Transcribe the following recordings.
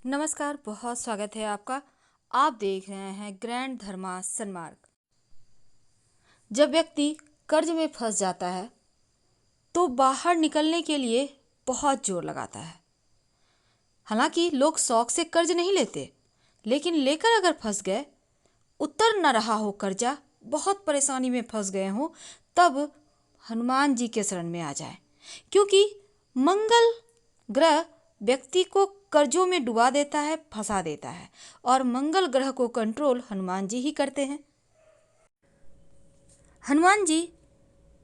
नमस्कार, बहुत स्वागत है आपका। आप देख रहे हैं ग्रैंड धर्मा सन्मार्ग। जब व्यक्ति कर्ज में फंस जाता है तो बाहर निकलने के लिए बहुत जोर लगाता है। हालांकि लोग शौक से कर्ज नहीं लेते, लेकिन लेकर अगर फंस गए, उतर न रहा हो कर्जा, बहुत परेशानी में फंस गए हो, तब हनुमान जी के शरण में आ जाए, क्योंकि मंगल ग्रह व्यक्ति को कर्जों में डुबा देता है, फंसा देता है, और मंगल ग्रह को कंट्रोल हनुमान जी ही करते हैं। हनुमान जी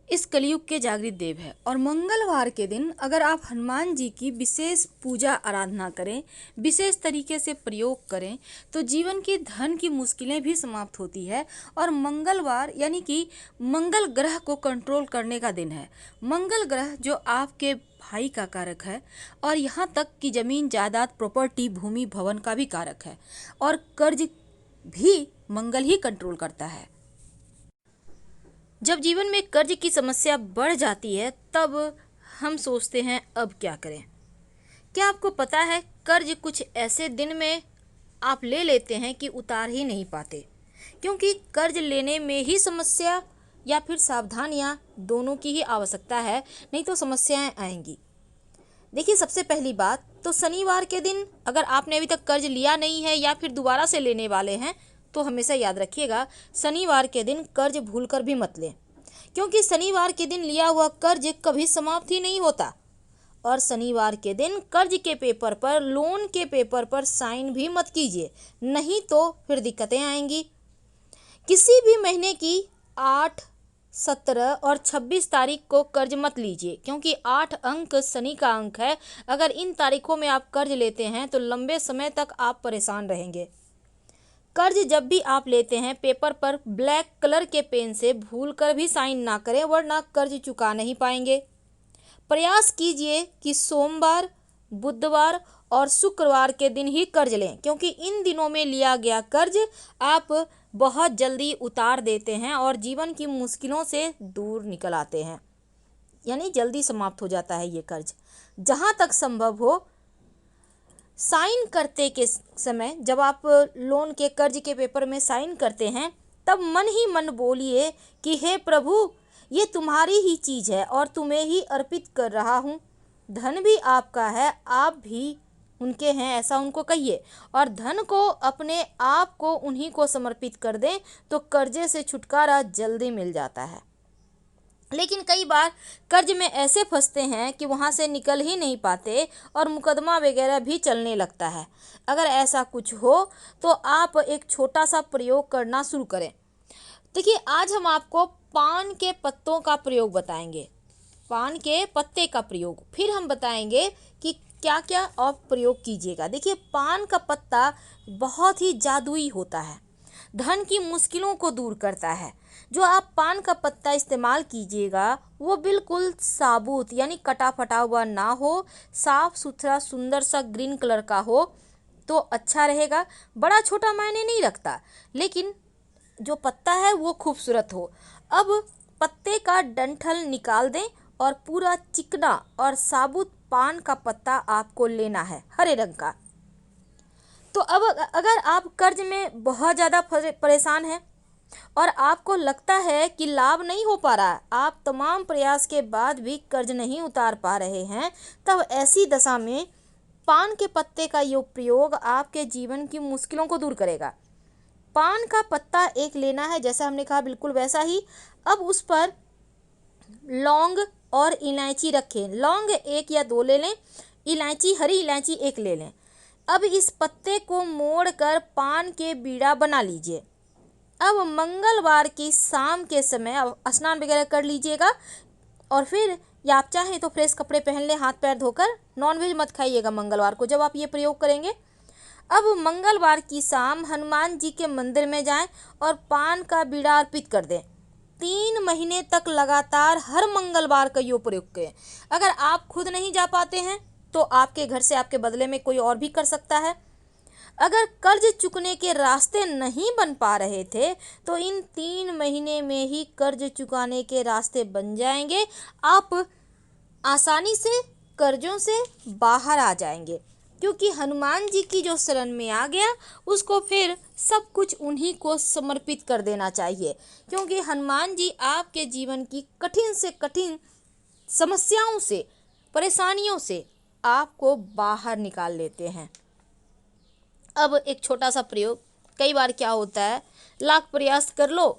इस कलयुग के जागृत देव है, और मंगलवार के दिन अगर आप हनुमान जी की विशेष पूजा आराधना करें, विशेष तरीके से प्रयोग करें, तो जीवन की धन की मुश्किलें भी समाप्त होती है। और मंगलवार यानी कि मंगल ग्रह को कंट्रोल करने का दिन है। मंगल ग्रह जो आपके भाई का कारक है, और यहाँ तक कि जमीन जायदाद प्रॉपर्टी भूमि भवन का भी कारक है, और कर्ज भी मंगल ही कंट्रोल करता है। जब जीवन में कर्ज की समस्या बढ़ जाती है, तब हम सोचते हैं अब क्या करें। क्या आपको पता है, कर्ज कुछ ऐसे दिन में आप ले लेते हैं कि उतार ही नहीं पाते, क्योंकि कर्ज लेने में ही समस्या या फिर सावधानियां दोनों की ही आवश्यकता है, नहीं तो समस्याएं आएंगी। देखिए, सबसे पहली बात तो शनिवार के दिन अगर आपने अभी तक कर्ज लिया नहीं है या फिर दोबारा से लेने वाले हैं, तो हमेशा याद रखिएगा, शनिवार के दिन कर्ज भूलकर भी मत लें, क्योंकि शनिवार के दिन लिया हुआ कर्ज कभी समाप्त ही नहीं होता। और शनिवार के दिन कर्ज के पेपर पर, लोन के पेपर पर साइन भी मत कीजिए, नहीं तो फिर दिक्कतें आएंगी। किसी भी महीने की 8, 17 और 26 तारीख को कर्ज मत लीजिए, क्योंकि 8 अंक शनि का अंक है। अगर इन तारीखों में आप कर्ज लेते हैं तो लंबे समय तक आप परेशान रहेंगे। कर्ज जब भी आप लेते हैं, पेपर पर ब्लैक कलर के पेन से भूल कर भी साइन ना करें, वरना कर्ज चुका नहीं पाएंगे। प्रयास कीजिए कि सोमवार, बुधवार और शुक्रवार के दिन ही कर्ज लें, क्योंकि इन दिनों में लिया गया कर्ज आप बहुत जल्दी उतार देते हैं और जीवन की मुश्किलों से दूर निकल आते हैं, यानी जल्दी समाप्त हो जाता है ये कर्ज। जहाँ तक संभव हो, साइन करते के समय जब आप लोन के कर्ज के पेपर में साइन करते हैं, तब मन ही मन बोलिए कि हे प्रभु, ये तुम्हारी ही चीज़ है और तुम्हें ही अर्पित कर रहा हूँ। धन भी आपका है, आप भी उनके हैं, ऐसा उनको कहिए, और धन को, अपने आप को उन्हीं को समर्पित कर दें, तो कर्जे से छुटकारा जल्दी मिल जाता है। लेकिन कई बार कर्ज में ऐसे फंसते हैं कि वहाँ से निकल ही नहीं पाते और मुकदमा वगैरह भी चलने लगता है। अगर ऐसा कुछ हो तो आप एक छोटा सा प्रयोग करना शुरू करें। देखिए, आज हम आपको पान के पत्तों का प्रयोग बताएंगे, पान के पत्ते का प्रयोग, फिर हम बताएंगे कि क्या क्या आप प्रयोग कीजिएगा। देखिए, पान का पत्ता बहुत ही जादुई होता है, धन की मुश्किलों को दूर करता है। जो आप पान का पत्ता इस्तेमाल कीजिएगा वो बिल्कुल साबुत यानी कटा फटा हुआ ना हो, साफ सुथरा सुंदर सा ग्रीन कलर का हो तो अच्छा रहेगा। बड़ा छोटा मायने नहीं रखता, लेकिन जो पत्ता है वो खूबसूरत हो। अब पत्ते का डंठल निकाल दें और पूरा चिकना और साबुत पान का पत्ता आपको लेना है, हरे रंग का। तो अब अगर आप कर्ज में बहुत ज़्यादा परेशान हैं और आपको लगता है कि लाभ नहीं हो पा रहा, आप तमाम प्रयास के बाद भी कर्ज नहीं उतार पा रहे हैं, तब ऐसी दशा में पान के पत्ते का ये प्रयोग आपके जीवन की मुश्किलों को दूर करेगा। पान का पत्ता एक लेना है, जैसा हमने कहा बिल्कुल वैसा ही। अब उस पर लौंग और इलायची रखें। लौंग 1 या 2 ले लें, इलायची, हरी इलायची 1 ले लें। अब इस पत्ते को मोड़कर पान के बीड़ा बना लीजिए। अब मंगलवार की शाम के समय स्नान वगैरह कर लीजिएगा, और फिर या आप चाहें तो फ्रेश कपड़े पहन लें, हाथ पैर धोकर। नॉनवेज मत खाइएगा मंगलवार को जब आप ये प्रयोग करेंगे। अब मंगलवार की शाम हनुमान जी के मंदिर में जाएं और पान का बीड़ा अर्पित कर दें। 3 महीने तक लगातार हर मंगलवार का ये प्रयोग करें। अगर आप खुद नहीं जा पाते हैं तो आपके घर से आपके बदले में कोई और भी कर सकता है। अगर कर्ज चुकने के रास्ते नहीं बन पा रहे थे तो इन 3 महीने में ही कर्ज चुकाने के रास्ते बन जाएंगे। आप आसानी से कर्जों से बाहर आ जाएंगे। क्योंकि हनुमान जी की जो शरण में आ गया उसको फिर सब कुछ उन्हीं को समर्पित कर देना चाहिए, क्योंकि हनुमान जी आपके जीवन की कठिन से कठिन समस्याओं से, परेशानियों से आपको बाहर निकाल लेते हैं। अब एक छोटा सा प्रयोग, कई बार क्या होता है, लाख प्रयास कर लो,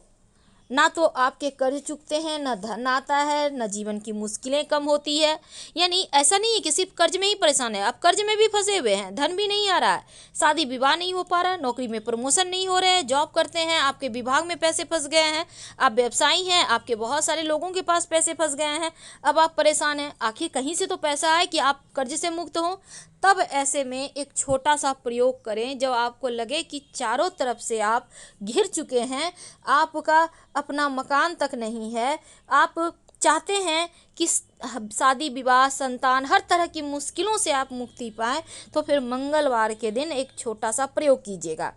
ना तो आपके कर्ज चुकते हैं, ना धन आता है, ना जीवन की मुश्किलें कम होती है। यानी ऐसा नहीं है कि सिर्फ कर्ज में ही परेशान है, आप कर्ज में भी फंसे हुए हैं, धन भी नहीं आ रहा है, शादी विवाह नहीं हो पा रहा, नौकरी में प्रमोशन नहीं हो रहे हैं, जॉब करते हैं आपके विभाग में पैसे फंस गए हैं, आप व्यवसायी हैं, आपके बहुत सारे लोगों के पास पैसे फंस गए हैं, अब आप परेशान हैं, आखिर कहीं से तो पैसा आए कि आप कर्ज से मुक्त हों। तब ऐसे में एक छोटा सा प्रयोग करें, जब आपको लगे कि चारों तरफ से आप घिर चुके हैं, आपका अपना मकान तक नहीं है, आप चाहते हैं कि शादी विवाह संतान हर तरह की मुश्किलों से आप मुक्ति पाएं, तो फिर मंगलवार के दिन एक छोटा सा प्रयोग कीजिएगा।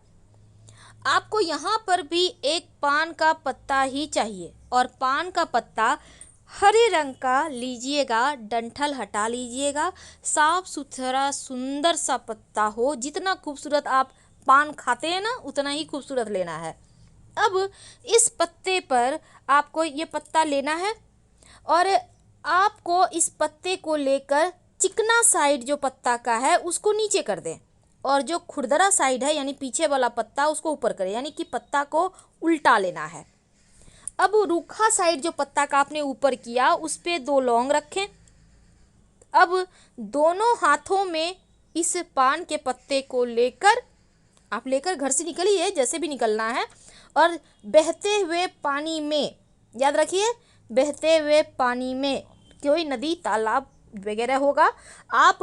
आपको यहाँ पर भी एक पान का पत्ता ही चाहिए, और पान का पत्ता हरे रंग का लीजिएगा, डंठल हटा लीजिएगा, साफ सुथरा सुंदर सा पत्ता हो, जितना खूबसूरत आप पान खाते हैं ना उतना ही खूबसूरत लेना है। अब इस पत्ते पर आपको ये पत्ता लेना है, और आपको इस पत्ते को लेकर चिकना साइड जो पत्ता का है उसको नीचे कर दें, और जो खुरदरा साइड है यानी पीछे वाला पत्ता उसको ऊपर करें, यानी कि पत्ता को उल्टा लेना है। अब रूखा साइड जो पत्ता का आपने ऊपर किया उस पे 2 लौंग रखें। अब दोनों हाथों में इस पान के पत्ते को लेकर आप लेकर घर से निकलिए, जैसे भी निकलना है, और बहते हुए पानी में, याद रखिए बहते हुए पानी में, कोई नदी तालाब वगैरह होगा, आप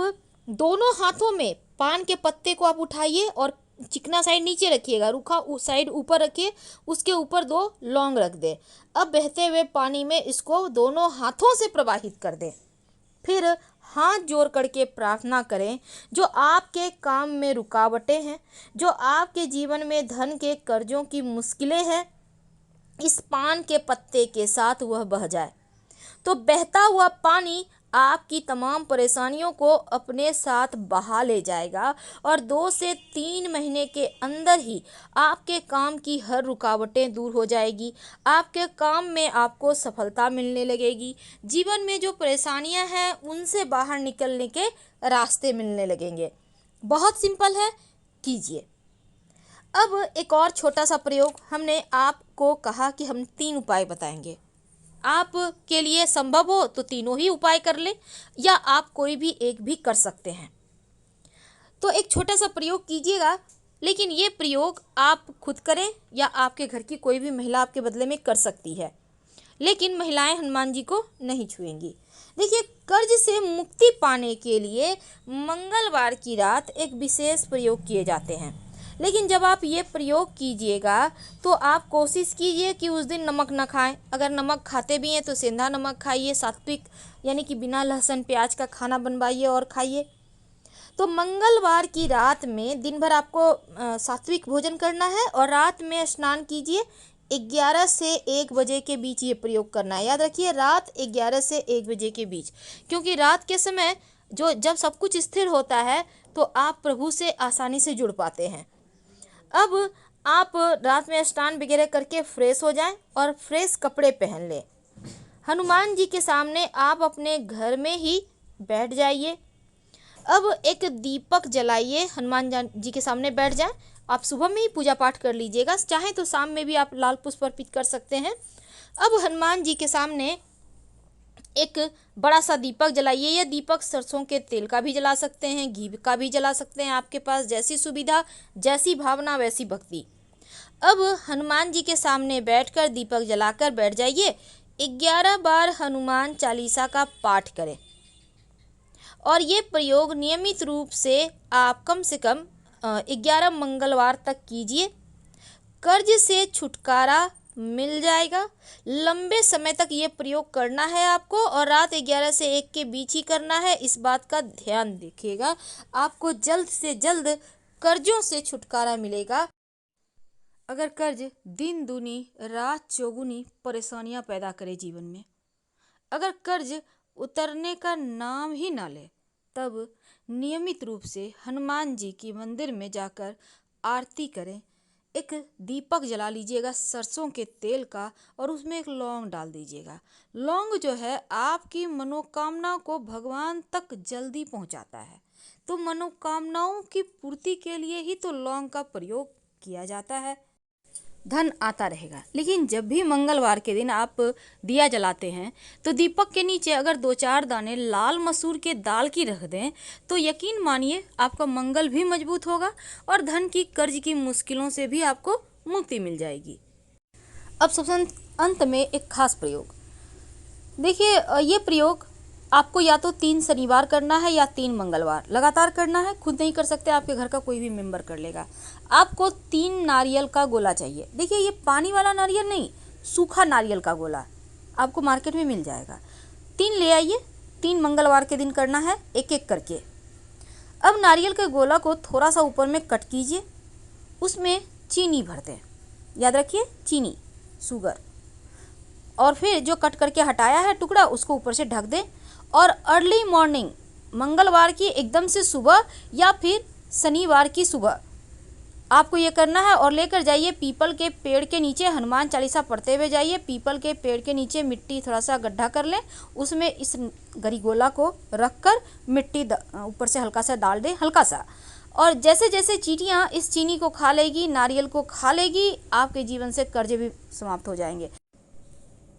दोनों हाथों में पान के पत्ते को आप उठाइए और चिकना साइड नीचे रखिएगा, रूखा साइड ऊपर रखिए, उसके ऊपर 2 लौंग रख दें। अब बहते हुए पानी में इसको दोनों हाथों से प्रवाहित कर दें। फिर हाथ जोड़ करके प्रार्थना करें, जो आपके काम में रुकावटें हैं, जो आपके जीवन में धन के कर्जों की मुश्किलें हैं, इस पान के पत्ते के साथ वह बह जाए। तो बहता हुआ पानी आपकी तमाम परेशानियों को अपने साथ बहा ले जाएगा, और 2 से 3 महीने के अंदर ही आपके काम की हर रुकावटें दूर हो जाएगी, आपके काम में आपको सफलता मिलने लगेगी, जीवन में जो परेशानियां हैं उनसे बाहर निकलने के रास्ते मिलने लगेंगे। बहुत सिंपल है, कीजिए। अब एक और छोटा सा प्रयोग, हमने आपको कहा कि हम 3 उपाय बताएंगे, आप के लिए संभव हो तो तीनों ही उपाय कर लें, या आप कोई भी एक भी कर सकते हैं। तो एक छोटा सा प्रयोग कीजिएगा, लेकिन ये प्रयोग आप खुद करें या आपके घर की कोई भी महिला आपके बदले में कर सकती है, लेकिन महिलाएं हनुमान जी को नहीं छुएंगी। देखिए, कर्ज से मुक्ति पाने के लिए मंगलवार की रात एक विशेष प्रयोग किए जाते हैं, लेकिन जब आप ये प्रयोग कीजिएगा तो आप कोशिश कीजिए कि उस दिन नमक ना खाएं। अगर नमक खाते भी हैं तो सेंधा नमक खाइए, सात्विक यानी कि बिना लहसुन प्याज का खाना बनवाइए और खाइए। तो मंगलवार की रात में दिन भर आपको सात्विक भोजन करना है, और रात में स्नान कीजिए। 11 से 1 बजे के बीच ये प्रयोग करना है, याद रखिए रात 11 से 1 बजे के बीच, क्योंकि रात के समय जब सब कुछ स्थिर होता है तो आप प्रभु से आसानी से जुड़ पाते हैं। अब आप रात में स्नान वगैरह करके फ्रेश हो जाएं और फ्रेश कपड़े पहन लें। हनुमान जी के सामने आप अपने घर में ही बैठ जाइए। अब एक दीपक जलाइए, हनुमान जी के सामने बैठ जाएं। आप सुबह में ही पूजा पाठ कर लीजिएगा, चाहे तो शाम में भी आप लाल पुष्प अर्पित कर सकते हैं। अब हनुमान जी के सामने एक बड़ा सा दीपक जलाइए। यह दीपक सरसों के तेल का भी जला सकते हैं, घी का भी जला सकते हैं, आपके पास जैसी सुविधा, जैसी भावना वैसी भक्ति। अब हनुमान जी के सामने बैठकर दीपक जलाकर बैठ जाइए। 11 बार हनुमान चालीसा का पाठ करें, और ये प्रयोग नियमित रूप से आप कम से कम 11 मंगलवार तक कीजिए। कर्ज से छुटकारा मिल जाएगा। लंबे समय तक ये प्रयोग करना है आपको, और रात 11 से 1 के बीच ही करना है, इस बात का ध्यान रखिएगा। आपको जल्द से जल्द कर्जों से छुटकारा मिलेगा। अगर कर्ज दिन दूनी रात चौगुनी परेशानियां पैदा करे जीवन में, अगर कर्ज उतरने का नाम ही ना ले, तब नियमित रूप से हनुमान जी की मंदिर में जाकर आरती करें। एक दीपक जला लीजिएगा सरसों के तेल का और उसमें एक लौंग डाल दीजिएगा। लौंग जो है आपकी मनोकामनाओं को भगवान तक जल्दी पहुंचाता है, तो मनोकामनाओं की पूर्ति के लिए ही तो लौंग का प्रयोग किया जाता है। धन आता रहेगा। लेकिन जब भी मंगलवार के दिन आप दिया जलाते हैं तो दीपक के नीचे अगर 2-4 दाने लाल मसूर के दाल की रख दें तो यकीन मानिए आपका मंगल भी मजबूत होगा और धन की कर्ज की मुश्किलों से भी आपको मुक्ति मिल जाएगी। अब सबसे अंत में एक खास प्रयोग देखिए, ये प्रयोग आपको या तो 3 शनिवार करना है या 3 मंगलवार लगातार करना है। खुद नहीं कर सकते, आपके घर का कोई भी मेंबर कर लेगा। आपको 3 नारियल का गोला चाहिए। देखिए, ये पानी वाला नारियल नहीं, सूखा नारियल का गोला आपको मार्केट में मिल जाएगा। 3 ले आइए। 3 मंगलवार के दिन करना है, एक एक करके। अब नारियल के गोला को थोड़ा सा ऊपर में कट कीजिए, उसमें चीनी भर दें। याद रखिए, चीनी, शुगर। और फिर जो कट करके हटाया है टुकड़ा उसको ऊपर से ढक दें और अर्ली मॉर्निंग मंगलवार की एकदम से सुबह या फिर शनिवार की सुबह आपको ये करना है और लेकर जाइए पीपल के पेड़ के नीचे। हनुमान चालीसा पढ़ते हुए जाइए। पीपल के पेड़ के नीचे मिट्टी थोड़ा सा गड्ढा कर लें, उसमें इस गरी गोला को रख कर मिट्टी ऊपर से हल्का सा डाल दें, हल्का सा। और जैसे जैसे चींटियाँ इस चीनी को खा लेगी, नारियल को खा लेगी, आपके जीवन से कर्ज भी समाप्त हो जाएंगे।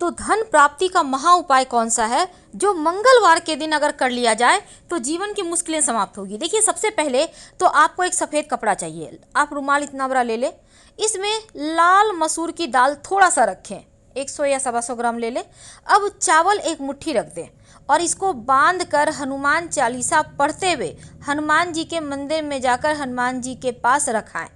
तो धन प्राप्ति का महा उपाय कौन सा है जो मंगलवार के दिन अगर कर लिया जाए तो जीवन की मुश्किलें समाप्त होगी। देखिए, सबसे पहले तो आपको एक सफ़ेद कपड़ा चाहिए। आप रुमाल इतना बड़ा ले लें, इसमें लाल मसूर की दाल थोड़ा सा रखें, 100 या 125 ग्राम ले लें। अब चावल एक मुट्ठी रख दें और इसको बांध कर हनुमान चालीसा पढ़ते हुए हनुमान जी के मंदिर में जाकर हनुमान जी के पास रखाएं।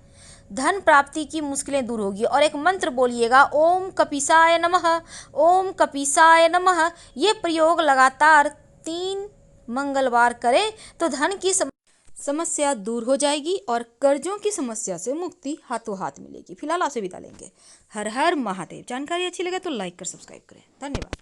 धन प्राप्ति की मुश्किलें दूर होगी। और एक मंत्र बोलिएगा, ओम कपीसाय नमः, ओम कपीसाय नमः। ये प्रयोग लगातार 3 मंगलवार करें तो धन की समस्या दूर हो जाएगी और कर्जों की समस्या से मुक्ति हाथों हाथ मिलेगी। फिलहाल आपसे विदा लेंगे। हर हर महादेव। जानकारी अच्छी लगे तो लाइक कर सब्सक्राइब करें। धन्यवाद।